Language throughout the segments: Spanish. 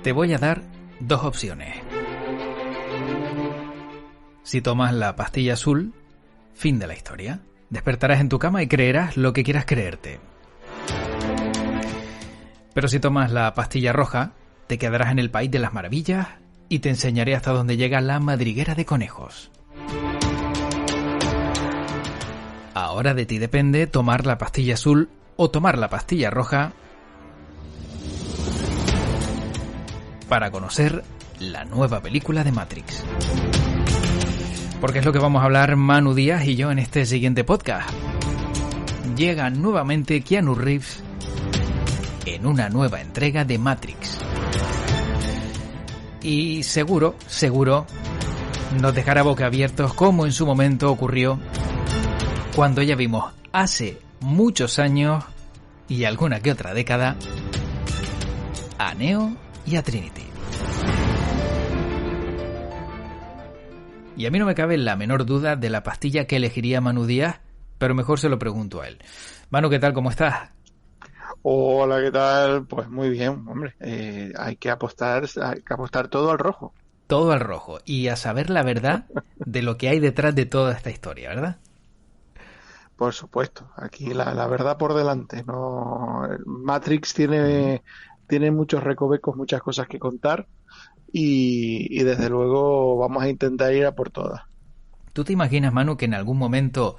Te voy a dar dos opciones. Si tomas la pastilla azul, fin de la historia. Despertarás en tu cama y creerás lo que quieras creerte. Pero si tomas la pastilla roja, te quedarás en el país de las maravillas y te enseñaré hasta dónde llega la madriguera de conejos. Ahora de ti depende tomar la pastilla azul o tomar la pastilla roja para conocer la nueva película de Matrix. Porque es lo que vamos a hablar Manu Díaz y yo en este siguiente podcast. Llega nuevamente Keanu Reeves en una nueva entrega de Matrix. Y seguro nos dejará boquiabiertos como en su momento ocurrió cuando ya vimos hace muchos años y alguna que otra década a Neo y a Trinity. Y a mí no me cabe la menor duda de la pastilla que elegiría Manu Díaz, pero mejor se lo pregunto a él. Manu, ¿qué tal? ¿Cómo estás? Hola, ¿qué tal? Pues muy bien, hombre. Hay que apostar todo al rojo. Todo al rojo. Y a saber la verdad de lo que hay detrás de toda esta historia, ¿verdad? Por supuesto. Aquí la verdad por delante. No, Matrix tiene muchos recovecos, muchas cosas que contar. Y desde luego vamos a intentar ir a por todas. ¿Tú te imaginas, Manu, que en algún momento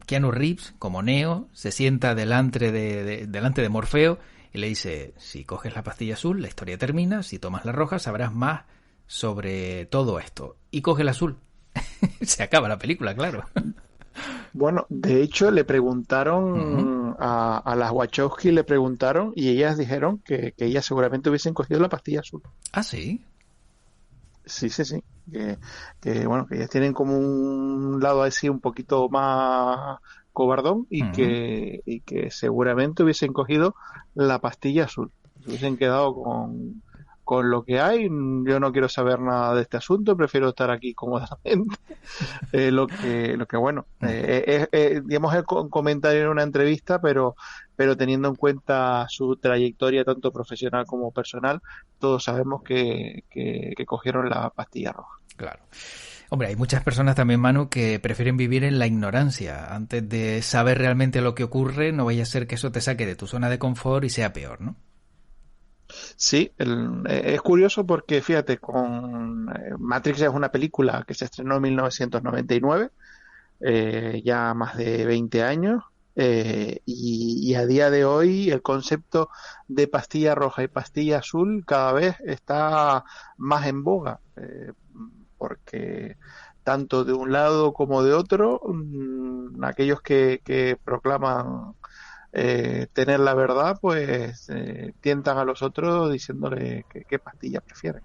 Keanu Reeves, como Neo, se sienta delante de Morfeo y le dice: si coges la pastilla azul, la historia termina; si tomas la roja, sabrás más sobre todo esto? Y coge la azul. Se acaba la película, claro. Bueno, de hecho le preguntaron a las Wachowski, le preguntaron y ellas dijeron que ellas seguramente hubiesen cogido la pastilla azul. ¿Ah, sí? Sí. Bueno, que ellas tienen como un lado así un poquito más cobardón y que seguramente hubiesen cogido la pastilla azul. Se hubiesen quedado con lo que hay. Yo no quiero saber nada de este asunto, prefiero estar aquí cómodamente. Lo que bueno, digamos un comentario en una entrevista, pero teniendo en cuenta su trayectoria tanto profesional como personal, todos sabemos que cogieron la pastilla roja. Claro. Hombre, hay muchas personas también, Manu, que prefieren vivir en la ignorancia antes de saber realmente lo que ocurre. No vaya a ser que eso te saque de tu zona de confort y sea peor, ¿no? Sí, es curioso porque fíjate, con Matrix es una película que se estrenó en 1999, ya más de 20 años, y a día de hoy el concepto de pastilla roja y pastilla azul cada vez está más en boga, porque tanto de un lado como de otro, aquellos que proclaman tener la verdad, pues tientan a los otros diciéndole qué pastilla prefieren.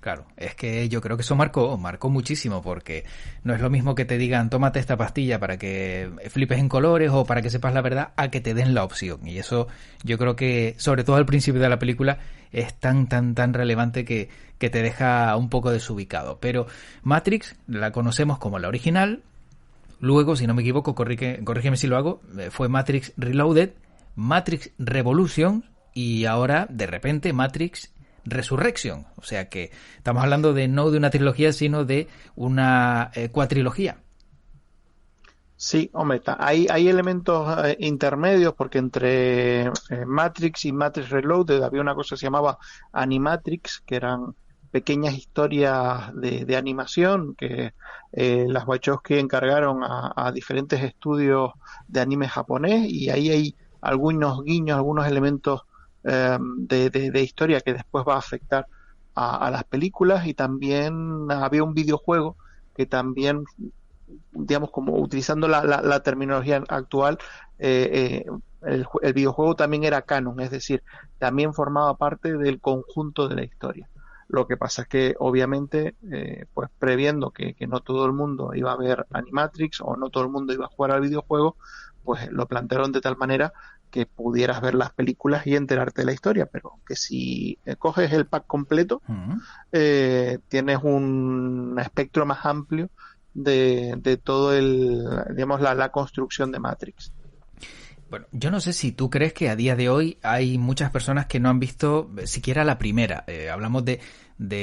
Claro, es que yo creo que eso marcó muchísimo, porque no es lo mismo que te digan tómate esta pastilla para que flipes en colores o para que sepas la verdad, a que te den la opción. Y eso yo creo que, sobre todo al principio de la película, es tan relevante que te deja un poco desubicado. Pero Matrix la conocemos como la original. Luego, si no me equivoco, corrígeme si lo hago, fue Matrix Reloaded, Matrix Revolution y ahora, de repente, Matrix Resurrection. O sea que estamos hablando no de una trilogía, sino de una cuatrilogía. Sí, hombre, hay elementos intermedios, porque entre Matrix y Matrix Reloaded había una cosa que se llamaba Animatrix, que eran pequeñas historias de animación que las Wachowski encargaron a diferentes estudios de anime japonés, y ahí hay algunos guiños, algunos elementos de historia que después va a afectar a las películas. Y también había un videojuego que también, digamos, como utilizando la terminología actual, el videojuego también era canon, es decir, también formaba parte del conjunto de la historia. Lo que pasa es que obviamente, pues previendo que no todo el mundo iba a ver Animatrix o no todo el mundo iba a jugar al videojuego, pues lo plantearon de tal manera que pudieras ver las películas y enterarte de la historia, pero que si coges el pack completo, tienes un espectro más amplio de todo digamos, la construcción de Matrix. Bueno, yo no sé si tú crees que a día de hoy hay muchas personas que no han visto siquiera la primera. Hablamos de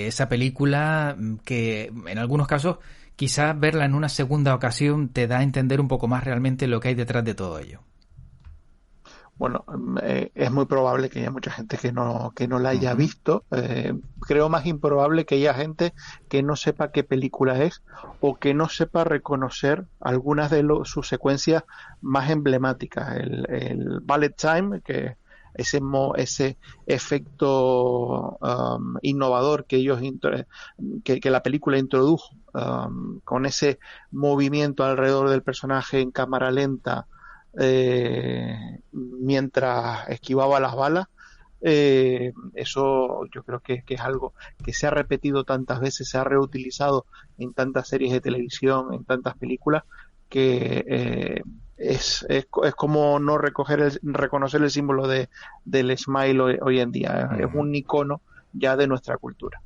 esa película que en algunos casos quizás verla en una segunda ocasión te da a entender un poco más realmente lo que hay detrás de todo ello. Bueno, es muy probable que haya mucha gente que no la haya Ujú. visto. Creo más improbable que haya gente que no sepa qué película es o que no sepa reconocer algunas de sus secuencias más emblemáticas. El Bullet Time, que ese efecto innovador que que la película introdujo, con ese movimiento alrededor del personaje en cámara lenta, mientras esquivaba las balas. Eso yo creo que es algo que se ha repetido tantas veces, se ha reutilizado en tantas series de televisión, en tantas películas, que es como no reconocer el símbolo del smile hoy en día. Es Ujú. un icono ya de nuestra cultura.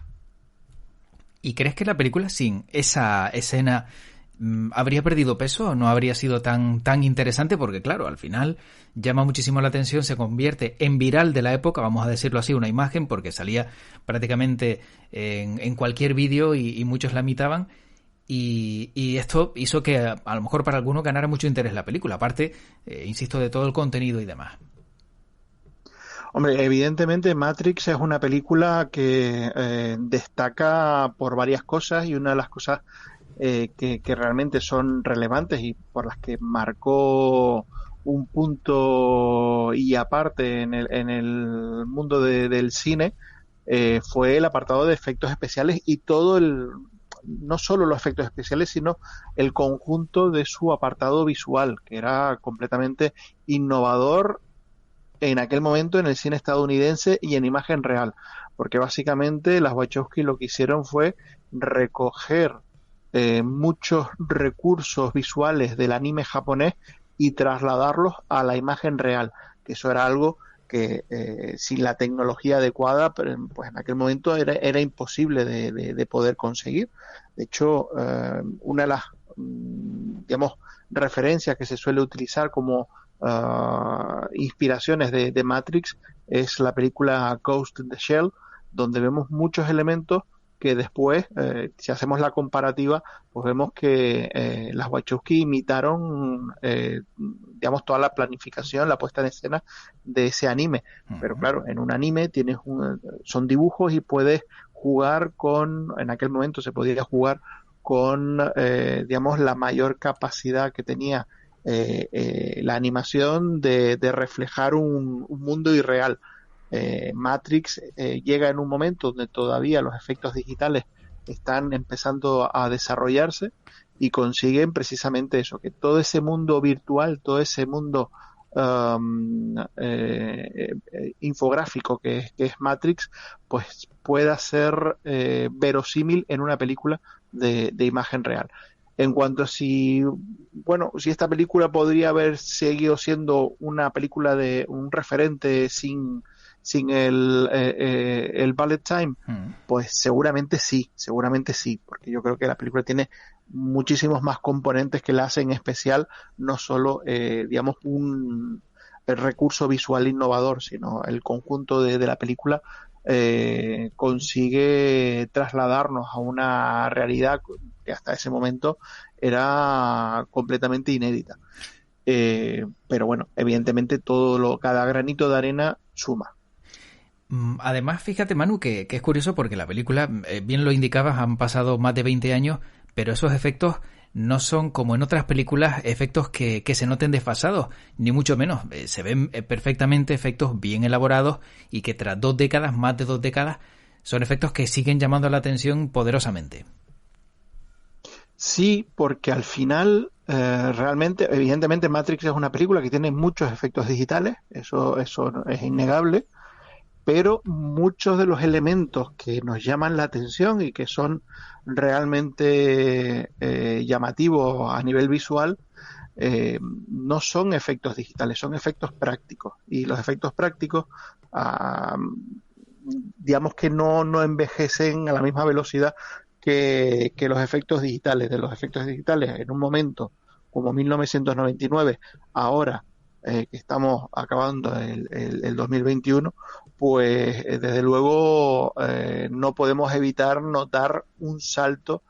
¿Y crees que la película sin esa escena habría perdido peso o no habría sido tan interesante? Porque claro, al final llama muchísimo la atención, se convierte en viral de la época, vamos a decirlo así, una imagen, porque salía prácticamente en cualquier vídeo y muchos la imitaban. Y esto hizo que a lo mejor para algunos ganara mucho interés la película, aparte, insisto, de todo el contenido y demás. Hombre, evidentemente Matrix es una película que destaca por varias cosas, y una de las cosas que realmente son relevantes y por las que marcó un punto y aparte en el mundo del cine, fue el apartado de efectos especiales y no solo los efectos especiales, sino el conjunto de su apartado visual, que era completamente innovador en aquel momento en el cine estadounidense y en imagen real, porque básicamente las Wachowski lo que hicieron fue recoger muchos recursos visuales del anime japonés y trasladarlos a la imagen real, que eso era algo que sin la tecnología adecuada, pues en aquel momento era imposible de poder conseguir. De hecho, una de las, digamos, referencias que se suele utilizar como inspiraciones de Matrix es la película Ghost in the Shell, donde vemos muchos elementos que después, si hacemos la comparativa, pues vemos que las Wachowski imitaron, digamos, toda la planificación, la puesta en escena de ese anime. Pero Ujú. claro, en un anime son dibujos y puedes jugar en aquel momento se podía jugar con, digamos, la mayor capacidad que tenía la animación de reflejar un mundo irreal. Matrix llega en un momento donde todavía los efectos digitales están empezando a desarrollarse y consiguen precisamente eso, que todo ese mundo virtual, todo ese mundo infográfico que es Matrix, pues pueda ser verosímil en una película de imagen real. En cuanto a si esta película podría haber seguido siendo una película de un referente sin el bullet time, Ujú. pues seguramente sí, porque yo creo que la película tiene muchísimos más componentes que la hacen especial, no solo, digamos, un el recurso visual innovador, sino el conjunto de la película consigue trasladarnos a una realidad que hasta ese momento era completamente inédita. Pero bueno, evidentemente cada granito de arena suma. Además, fíjate, Manu, que es curioso porque la película, bien lo indicabas, han pasado más de 20 años, pero esos efectos no son como en otras películas efectos que se noten desfasados, ni mucho menos. Se ven perfectamente efectos bien elaborados y que tras 2 décadas, más de 2 décadas, son efectos que siguen llamando la atención poderosamente. Sí, porque al final, realmente, evidentemente Matrix es una película que tiene muchos efectos digitales, eso es innegable, pero muchos de los elementos que nos llaman la atención y que son realmente llamativos a nivel visual, no son efectos digitales, son efectos prácticos. Y los efectos prácticos, ah, digamos que no envejecen a la misma velocidad que los efectos digitales. De los efectos digitales, en un momento como 1999, ahora que estamos acabando el 2021, pues desde luego no podemos evitar notar un salto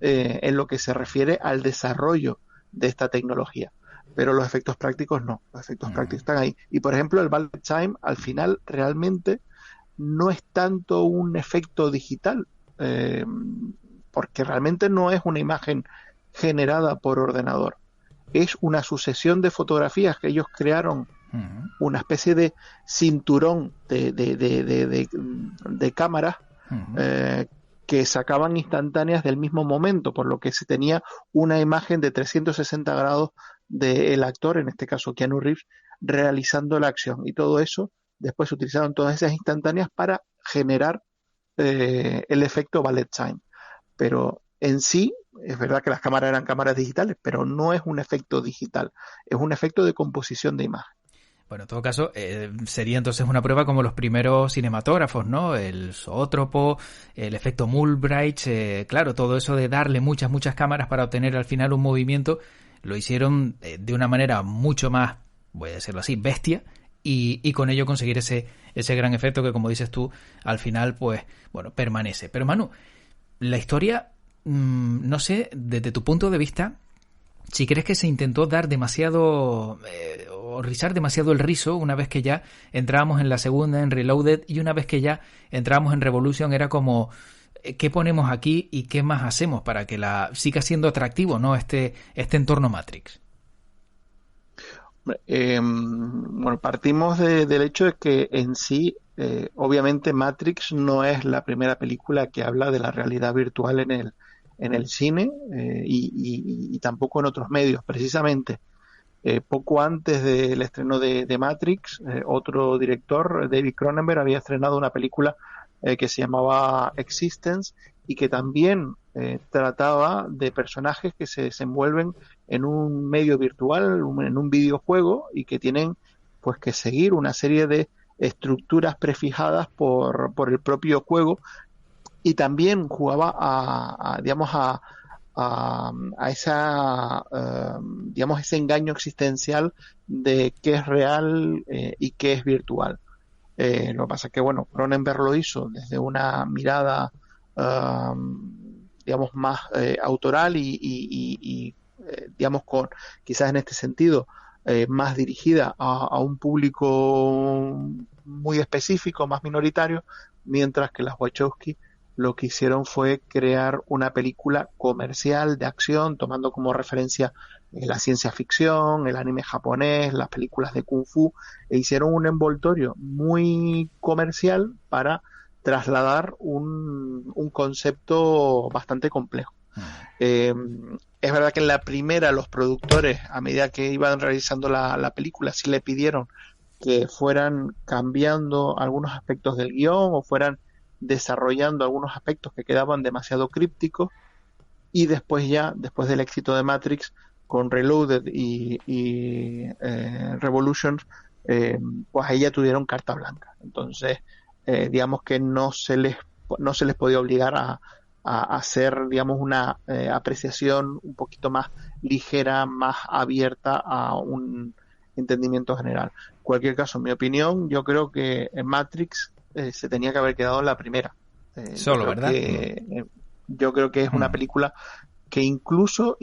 en lo que se refiere al desarrollo de esta tecnología. Pero los efectos prácticos no, los efectos prácticos están ahí. Y por ejemplo, el bullet time al final realmente no es tanto un efecto digital, eh, porque realmente no es una imagen generada por ordenador. Es una sucesión de fotografías que ellos crearon, una especie de cinturón de cámaras que sacaban instantáneas del mismo momento, por lo que se tenía una imagen de 360 grados del actor, en este caso Keanu Reeves, realizando la acción. Y todo eso, después se utilizaron todas esas instantáneas para generar el efecto bullet time. Pero en sí, es verdad que las cámaras eran cámaras digitales, pero no es un efecto digital, es un efecto de composición de imagen. Bueno, en todo caso, sería entonces una prueba como los primeros cinematógrafos, ¿no? El zoótropo, el efecto Mullbridge, claro, todo eso de darle muchas cámaras para obtener al final un movimiento, lo hicieron de una manera mucho más, voy a decirlo así, bestia, y con ello conseguir ese gran efecto que, como dices tú, al final, pues, bueno, permanece. Pero Manu, la historia, no sé, desde tu punto de vista, si crees que se intentó dar demasiado o rizar demasiado el rizo una vez que ya entrábamos en la segunda, en Reloaded, y una vez que ya entrábamos en Revolution era como ¿qué ponemos aquí y qué más hacemos para que la siga siendo atractivo, ¿no? Este entorno Matrix. Bueno, partimos del hecho de que en sí, obviamente Matrix no es la primera película que habla de la realidad virtual en el cine y tampoco en otros medios. Precisamente, poco antes del estreno de Matrix, otro director, David Cronenberg, había estrenado una película que se llamaba Existence y que también trataba de personajes que se desenvuelven en un medio virtual, en un videojuego, y que tienen pues que seguir una serie de estructuras prefijadas por el propio juego, y también jugaba digamos a esa digamos ese engaño existencial de qué es real y qué es virtual. Lo que pasa es que bueno, Cronenberg lo hizo desde una mirada digamos más autoral y digamos con quizás en este sentido más dirigida a un público muy específico, más minoritario, mientras que las Wachowski lo que hicieron fue crear una película comercial de acción, tomando como referencia la ciencia ficción, el anime japonés, las películas de Kung Fu, e hicieron un envoltorio muy comercial para trasladar un concepto bastante complejo. Es verdad que en la primera los productores, a medida que iban realizando la película, sí le pidieron que fueran cambiando algunos aspectos del guión o fueran desarrollando algunos aspectos que quedaban demasiado crípticos, y después ya, después del éxito de Matrix, con Reloaded y Revolution, pues ahí ya tuvieron carta blanca. Entonces, digamos que no se les podía obligar a hacer, digamos, una apreciación un poquito más ligera, más abierta a un entendimiento general. En cualquier caso, en mi opinión, yo creo que en Matrix se tenía que haber quedado en la primera. Solo, ¿verdad? Yo creo que es una película que incluso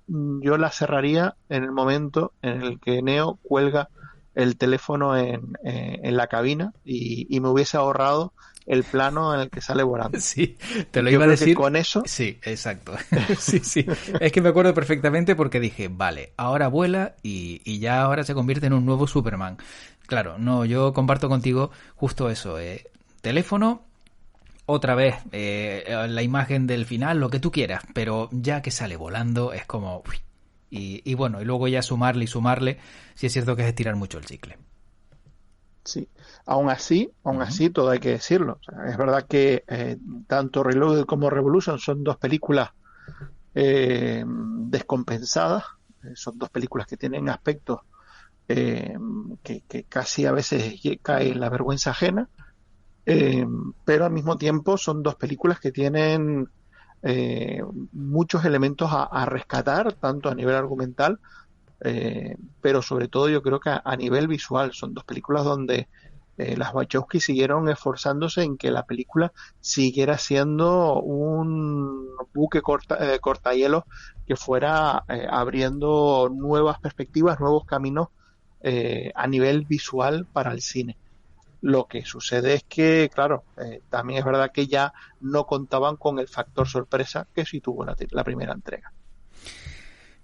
yo la cerraría en el momento en el que Neo cuelga el teléfono en la cabina y me hubiese ahorrado el plano en el que sale volando. Sí, te lo iba a decir. Con eso. Sí, exacto. Sí. Es que me acuerdo perfectamente porque dije, vale, ahora vuela y ya ahora se convierte en un nuevo Superman. Claro, no, yo comparto contigo justo eso. Teléfono, otra vez la imagen del final, lo que tú quieras, pero ya que sale volando es como... Uy, y bueno, y luego ya sumarle, sí es cierto que es estirar mucho el chicle. Sí, aún así, todo hay que decirlo. O sea, es verdad que tanto Reloaded como Revolution son dos películas descompensadas, son dos películas que tienen aspectos que casi a veces cae en la vergüenza ajena, pero al mismo tiempo son dos películas que tienen muchos elementos a rescatar, tanto a nivel argumental pero sobre todo yo creo que a nivel visual son dos películas donde las Wachowski siguieron esforzándose en que la película siguiera siendo un buque cortahielo que fuera abriendo nuevas perspectivas, nuevos caminos a nivel visual para el cine. Lo que sucede es que, claro, también es verdad que ya no contaban con el factor sorpresa que sí tuvo la primera entrega.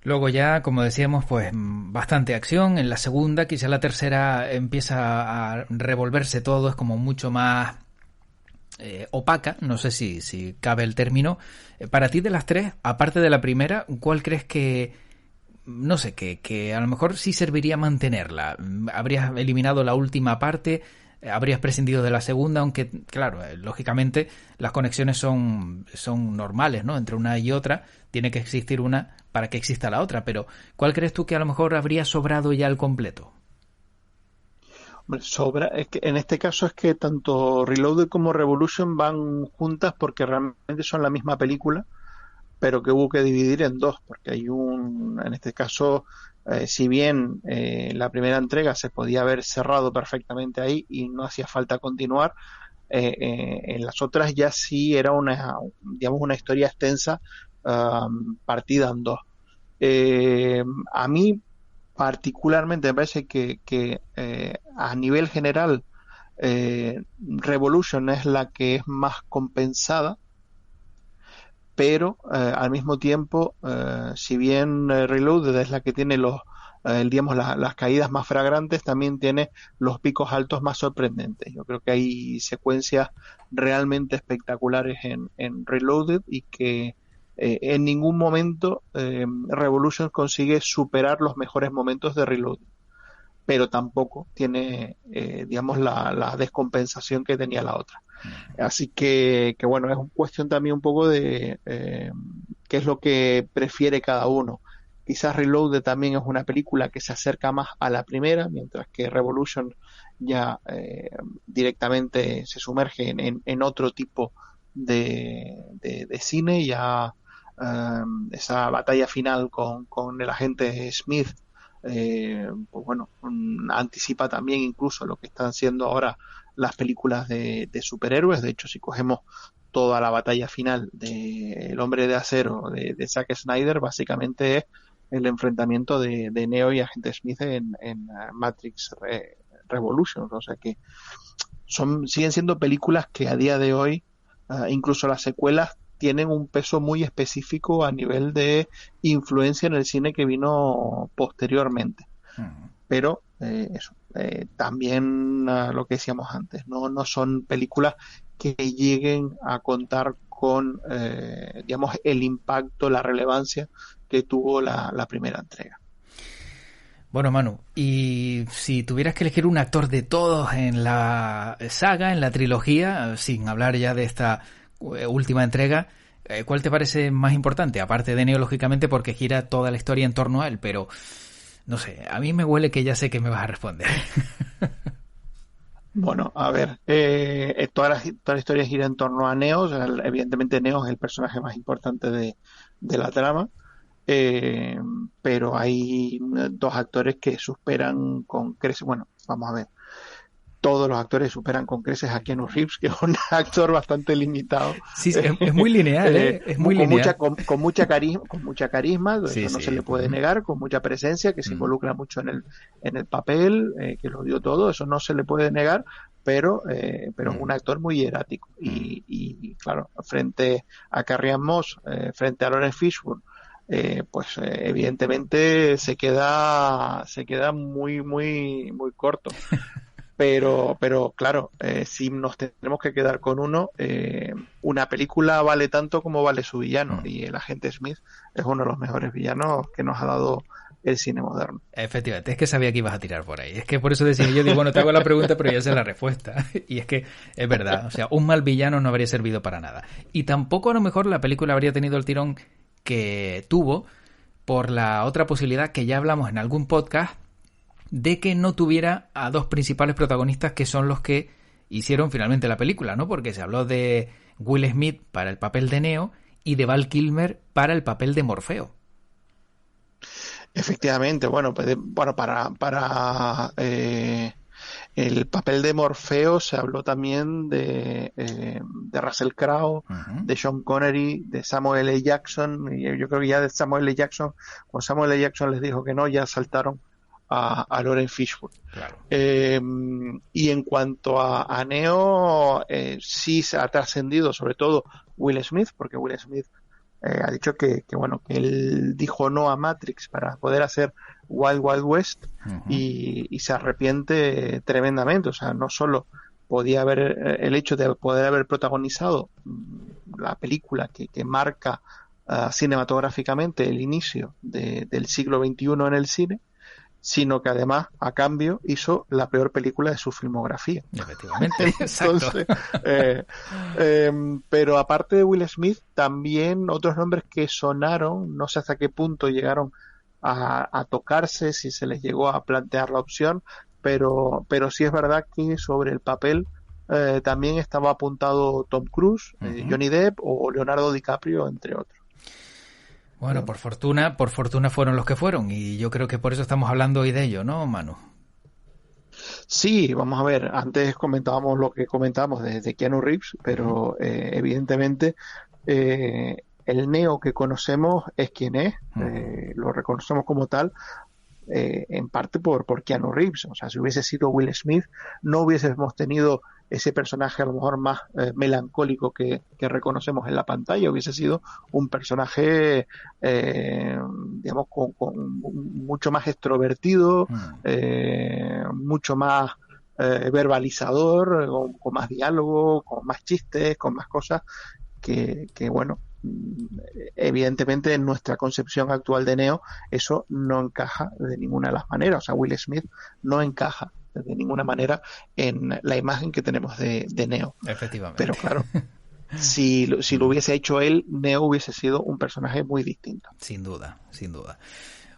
Luego ya, como decíamos, pues bastante acción. En la segunda, quizá la tercera empieza a revolverse todo, es como mucho más opaca, no sé si cabe el término. Para ti, de las tres, aparte de la primera, ¿cuál crees que, no sé, que a lo mejor sí serviría mantenerla? ¿Habrías eliminado la última parte? ¿Habrías prescindido de la segunda? Aunque, claro, lógicamente las conexiones son normales, ¿no? Entre una y otra tiene que existir una para que exista la otra, pero ¿cuál crees tú que a lo mejor habría sobrado ya al completo? Sobra, es que en este caso es que tanto Reloaded como Revolution van juntas porque realmente son la misma película, pero que hubo que dividir en dos, porque en este caso, si bien la primera entrega se podía haber cerrado perfectamente ahí y no hacía falta continuar, en las otras ya sí era digamos, una historia extensa, partida en dos. A mí particularmente me parece que a nivel general Revolution es la que es más compensada, pero al mismo tiempo, si bien Reloaded es la que tiene digamos, las caídas más flagrantes, también tiene los picos altos más sorprendentes. Yo creo que hay secuencias realmente espectaculares en Reloaded y que en ningún momento Revolution consigue superar los mejores momentos de Reloaded, pero tampoco tiene, digamos, la descompensación que tenía la otra. Así que bueno, es cuestión también un poco de qué es lo que prefiere cada uno. Quizás Reloaded también es una película que se acerca más a la primera, mientras que Revolution ya directamente se sumerge en otro tipo de cine. Ya esa batalla final con el agente Smith, pues bueno, anticipa también incluso lo que están haciendo ahora las películas de superhéroes. De hecho, si cogemos toda la batalla final de El Hombre de Acero de Zack Snyder, básicamente es el enfrentamiento de Neo y Agente Smith en Matrix Revolutions. O sea que siguen siendo películas que a día de hoy, incluso las secuelas, tienen un peso muy específico a nivel de influencia en el cine que vino posteriormente. Pero eso, también lo que decíamos antes, no son películas que lleguen a contar con, digamos, el impacto, la relevancia que tuvo la primera entrega. Bueno, Manu, y si tuvieras que elegir un actor de todos en la saga, en la trilogía, sin hablar ya de esta última entrega, ¿cuál te parece más importante? Aparte de Neo, lógicamente, porque gira toda la historia en torno a él, pero no sé, a mí me huele que ya sé que me vas a responder. Bueno, a ver, toda la historia gira en torno a Neo. O sea, evidentemente Neo es el personaje más importante de la trama, eh, pero hay dos actores que superan con creces. Bueno, vamos a ver, todos los actores superan con creces a Keanu Reeves, que es un actor bastante limitado. Sí, es muy lineal, es muy lineal. Con mucha carisma, Sí, eso no sí. se le puede negar, con mucha presencia, que se involucra mucho en el papel, que lo dio todo, eso no se le puede negar, pero es un actor muy hierático. Y claro, frente a Carrie Ann Moss, frente a Laurence Fishburne, pues evidentemente se queda muy, muy, muy corto. Pero claro, si nos tenemos que quedar con uno, una película vale tanto como vale su villano, y el agente Smith es uno de los mejores villanos que nos ha dado el cine moderno. Efectivamente, es que sabía que ibas a tirar por ahí. Es que por eso decía yo, digo, bueno, te hago la pregunta, pero ya sé la respuesta. Y es que es verdad, o sea, un mal villano no habría servido para nada. Y tampoco a lo mejor la película habría tenido el tirón que tuvo por la otra posibilidad que ya hablamos en algún podcast, de que no tuviera a dos principales protagonistas que son los que hicieron finalmente la película, ¿no? Porque se habló de Will Smith para el papel de Neo y de Val Kilmer para el papel de Morfeo. Efectivamente, bueno, bueno, el papel de Morfeo se habló también de Russell Crowe, Ujú. de Sean Connery, de Samuel L. Jackson, y yo creo que ya de Samuel L. Jackson, cuando Samuel L. Jackson les dijo que no, ya saltaron a Lawrence Fishburne. Claro. Y en cuanto a Neo, sí se ha trascendido sobre todo Will Smith, porque Will Smith ha dicho bueno, que él dijo no a Matrix para poder hacer Wild Wild West Ujú. y se arrepiente tremendamente. O sea, no solo podía haber el hecho de poder haber protagonizado la película que marca cinematográficamente el inicio del siglo XXI en el cine, sino que además, a cambio, hizo la peor película de su filmografía. Efectivamente, exacto. Entonces, eh, pero aparte de Will Smith, también otros nombres que sonaron, no sé hasta qué punto llegaron a tocarse, si se les llegó a plantear la opción, pero sí es verdad que sobre el papel también estaba apuntado Tom Cruise, Ujú. Johnny Depp o Leonardo DiCaprio, entre otros. Bueno, por fortuna fueron los que fueron, y yo creo que por eso estamos hablando hoy de ello, ¿no, Manu? Sí, vamos a ver, antes comentábamos lo que comentábamos de Keanu Reeves, Ujú. pero evidentemente el Neo que conocemos es quien es, Ujú. lo reconocemos como tal, en parte por Keanu Reeves. O sea, si hubiese sido Will Smith, no hubiésemos tenido ese personaje a lo mejor más melancólico que reconocemos en la pantalla, hubiese sido un personaje, digamos, con mucho más extrovertido, Mm. mucho más verbalizador, con más diálogo, con más chistes, con más cosas bueno, evidentemente en nuestra concepción actual de Neo eso no encaja de ninguna de las maneras. O sea, Will Smith no encaja de ninguna manera en la imagen que tenemos de Neo. Pero Efectivamente. claro, si lo Mm. hubiese hecho él, Neo hubiese sido un personaje muy distinto. Sin duda, sin duda.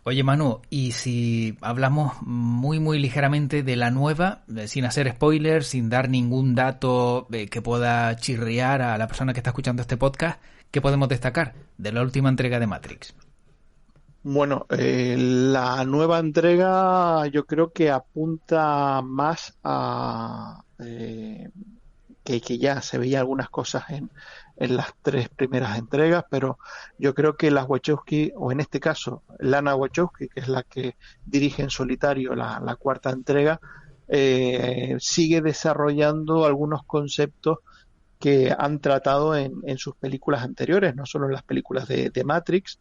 Oye, Manu, y si hablamos muy ligeramente de la nueva, sin hacer spoilers, sin dar ningún dato que pueda chirriar a la persona que está escuchando este podcast, ¿qué podemos destacar de la última entrega de Matrix? Bueno, la nueva entrega yo creo que apunta más a que ya se veía algunas cosas en las tres primeras entregas, pero yo creo que las Wachowski, o en este caso Lana Wachowski, que es la que dirige en solitario la cuarta entrega, sigue desarrollando algunos conceptos que han tratado en sus películas anteriores, no solo en las películas de Matrix,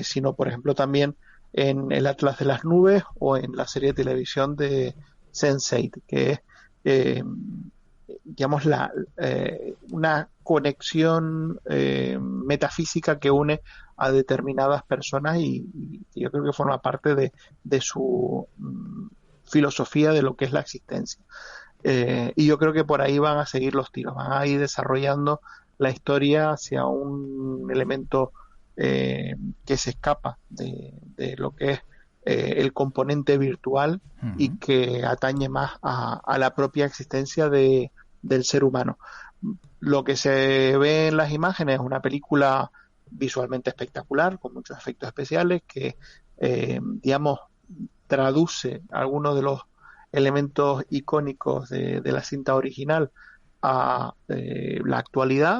sino por ejemplo también en El Atlas de las Nubes o en la serie de televisión de Sense8, que es eh, digamos, una conexión metafísica que une a determinadas personas y yo creo que forma parte de su filosofía de lo que es la existencia. Y yo creo que por ahí van a seguir los tiros, van a ir desarrollando la historia hacia un elemento eh, que se escapa de lo que es el componente virtual y Ujú. que atañe más a la propia existencia del ser humano. Lo que se ve en las imágenes es una película visualmente espectacular, con muchos efectos especiales, que, digamos, traduce algunos de los elementos icónicos de la cinta original a la actualidad,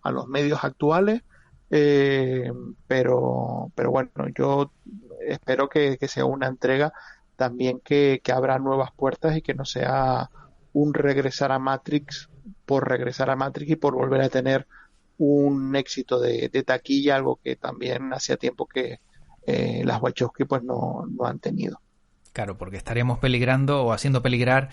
a los medios actuales, eh, pero bueno, yo espero que sea una entrega también que abra nuevas puertas y que no sea un regresar a Matrix por regresar a Matrix y por volver a tener un éxito de taquilla, algo que también hacía tiempo que las Wachowski pues no han tenido. Claro, porque estaríamos peligrando o haciendo peligrar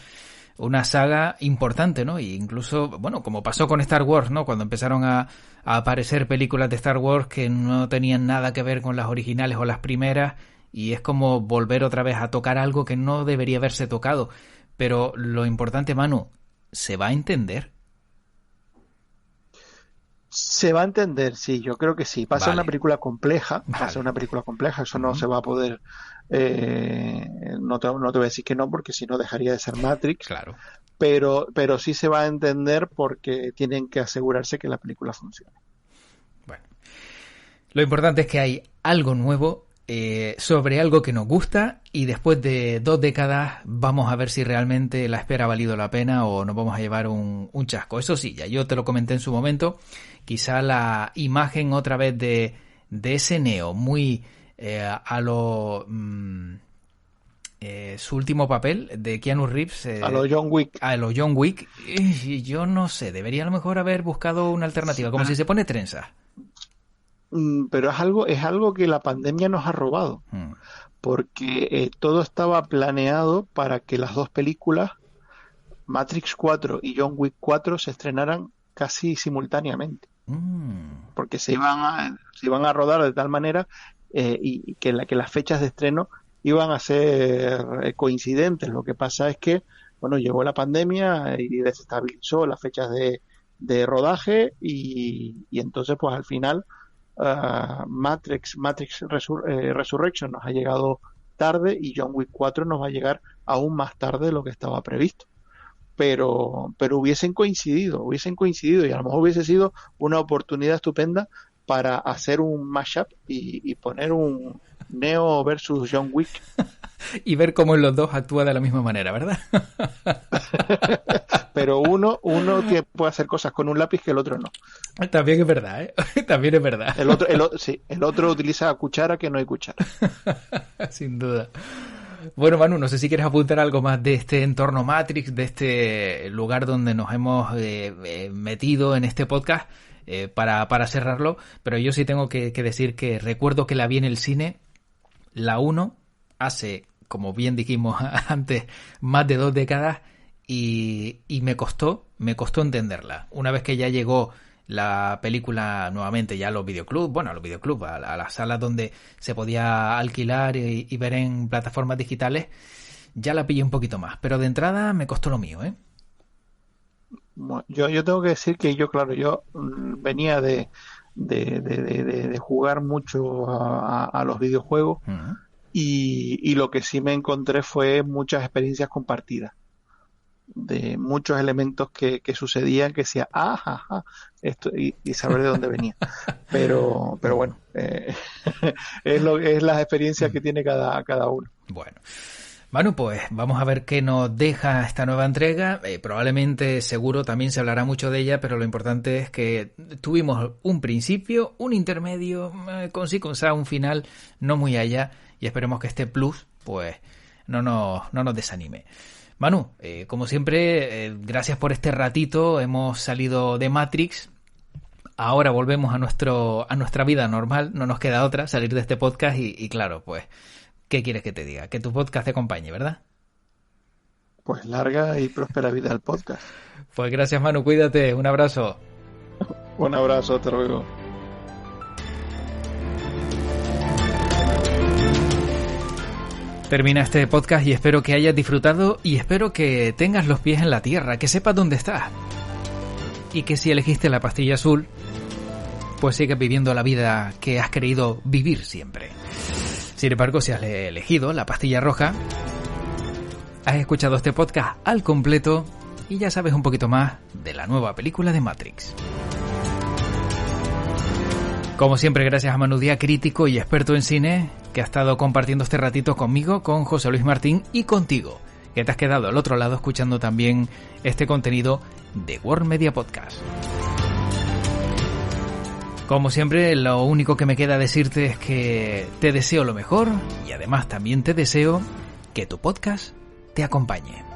una saga importante, ¿no? Y incluso, bueno, como pasó con Star Wars, ¿no? Cuando empezaron a aparecer películas de Star Wars que no tenían nada que ver con las originales o las primeras, y es como volver otra vez a tocar algo que no debería haberse tocado. Pero lo importante, Manu, ¿se va a entender? Se va a entender, sí, yo creo que sí. Va a ser una Vale, película compleja, va a ser vale. una película compleja, eso no Ujú. se va a poder, no te voy a decir que no, porque si no dejaría de ser Matrix, Claro. pero sí se va a entender porque tienen que asegurarse que la película funcione. Bueno. Lo importante es que hay algo nuevo sobre algo que nos gusta, y después de 2 décadas vamos a ver si realmente la espera ha valido la pena o nos vamos a llevar un chasco. Eso sí, ya yo te lo comenté en su momento, quizá la imagen otra vez de ese Neo muy a lo... su último papel de Keanu Reeves, a lo John Wick. A lo John Wick, yo no sé, debería a lo mejor haber buscado una alternativa, como si se pone trenzas. Pero es algo que la pandemia nos ha robado, porque todo estaba planeado para que las 2 películas, Matrix 4 y John Wick 4, se estrenaran casi simultáneamente, porque se iban a rodar de tal manera y que las fechas de estreno iban a ser coincidentes. Lo que pasa es que, bueno, llegó la pandemia y desestabilizó las fechas de rodaje y entonces, pues al final Matrix Resurrection nos ha llegado tarde y John Wick 4 nos va a llegar aún más tarde de lo que estaba previsto. Pero hubiesen coincidido y a lo mejor hubiese sido una oportunidad estupenda para hacer un mashup y poner un Neo versus John Wick. Y ver cómo los dos actúan de la misma manera, ¿verdad? Pero uno puede hacer cosas con un lápiz que el otro no. También es verdad, ¿eh? También es verdad. El otro utiliza cuchara que no hay cuchara. Sin duda. Bueno, Manu, no sé si quieres apuntar algo más de este entorno Matrix, de este lugar donde nos hemos metido en este podcast para cerrarlo, pero yo sí tengo que decir que recuerdo que la vi en el cine, la 1, hace, como bien dijimos antes, más de 2 décadas y me costó entenderla. Una vez que ya llegó la película nuevamente ya a los videoclubs, a las salas donde se podía alquilar y ver en plataformas digitales, ya la pillé un poquito más, pero de entrada me costó lo mío, ¿eh? Bueno, yo tengo que decir que yo venía de jugar mucho a los videojuegos. Uh-huh. Y lo que sí me encontré fue muchas experiencias compartidas, de muchos elementos que sucedían, que decía, esto, y saber de dónde venía. Pero bueno, es las experiencias que tiene cada uno. Bueno, Manu, pues vamos a ver qué nos deja esta nueva entrega. Probablemente, seguro, también se hablará mucho de ella, pero lo importante es que tuvimos un principio, un intermedio, con un final no muy allá, y esperemos que este plus pues no nos desanime. Manu, como siempre, gracias por este ratito. Hemos salido de Matrix. Ahora volvemos a nuestra vida normal. No nos queda otra, salir de este podcast y claro, pues, ¿qué quieres que te diga? Que tu podcast te acompañe, ¿verdad? Pues larga y próspera vida al podcast. Pues gracias, Manu. Cuídate. Un abrazo. Un abrazo, te ruego. Termina este podcast y espero que hayas disfrutado y espero que tengas los pies en la tierra, que sepas dónde estás. Y que si elegiste la pastilla azul, pues sigues viviendo la vida que has querido vivir siempre. Sin embargo, si has elegido la pastilla roja, has escuchado este podcast al completo y ya sabes un poquito más de la nueva película de Matrix. Como siempre, gracias a Manu Díaz, crítico y experto en cine, que ha estado compartiendo este ratito conmigo, con José Luis Martín y contigo, que te has quedado al otro lado escuchando también este contenido de World Media Podcast. Como siempre, lo único que me queda decirte es que te deseo lo mejor y además también te deseo que tu podcast te acompañe.